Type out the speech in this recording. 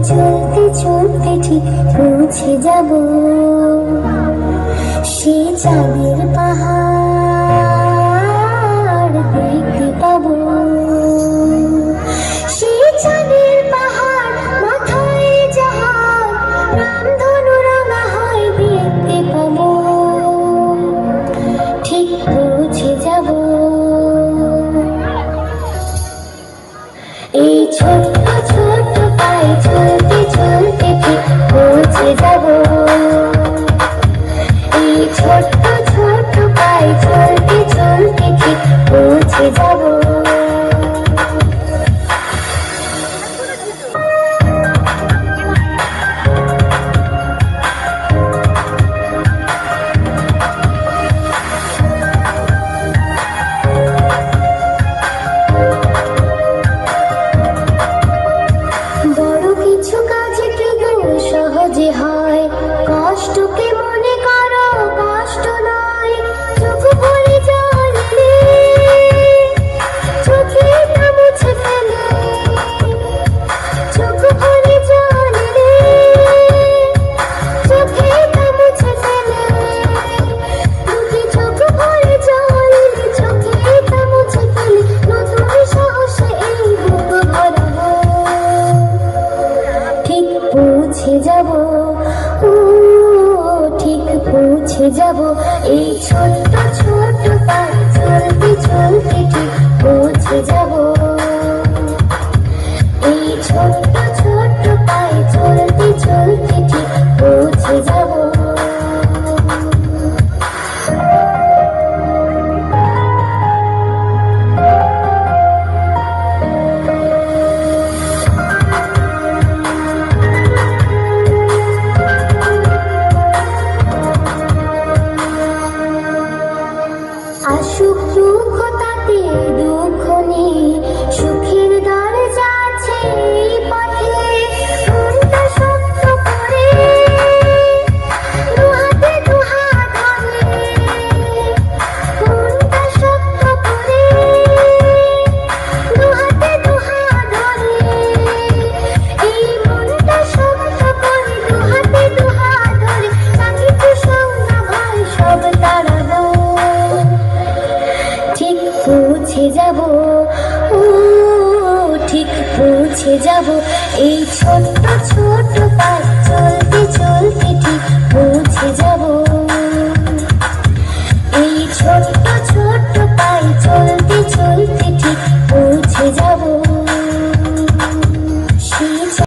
চলতে চলতে ঠিক পৌঁছে যাব সে চাঁদের পাহাড় দেখতে পাবো। সে চাঁদের পাহাড় মাথায় জাহাজ রামধনু রাঙা হয় দেখতে পাবো। ঠিক পৌঁছে যাব এই ছোট্ট ছোট্ট পায়ে চলতে চলতে ঠিক পৌঁছে যাব। এই ছোট্ট ছোট্ট পায়ে চলতে চলতে ঠিক পৌঁছে যাব। বড় কিছু কাজ কি গো সহজে হয়, কষ্টকে মনে করো কষ্ট নয়। চোখ ভরে জল এলে চোখে তা মুছে ফেলে, চোখ ভরে জল এলে চোখে তা মুছে ফেলে। দুটি চোখ ভরে জল এলে চোখে তা মুছে ফেলে। নতুন সাহসে এই বুক ভরাবো ঠিক পৌঁছে যাব। ও ঠিক পৌঁছে যাব এই ছোট্ট ছোট্ট পায়ে চলতে চলতে ঠিক পৌঁছে যাব। এই ছোট্ট ছোট্ট পায়ে চলতে চলতে ঠিক পৌঁছে যাব। আসুক দুঃখ তাতে দুঃখ নেই, সুখের দরজা আছে এই পথে। মনটা শক্ত করে দুহাতে দুহাত ধরে, মনটা শক্ত করে দুহাতে দুহাত ধরে। এই মনটা শক্ত করে দুহাতে দুহাত ধরে যা কিছু সংজ্ঞা ভয় সব তাড়াবো। ঠিক পৌঁছে যাব ও ঠিক পৌঁছে যাব এই ছোট্ট ছোট্ট পায়ে চলতে চলতে ঠিক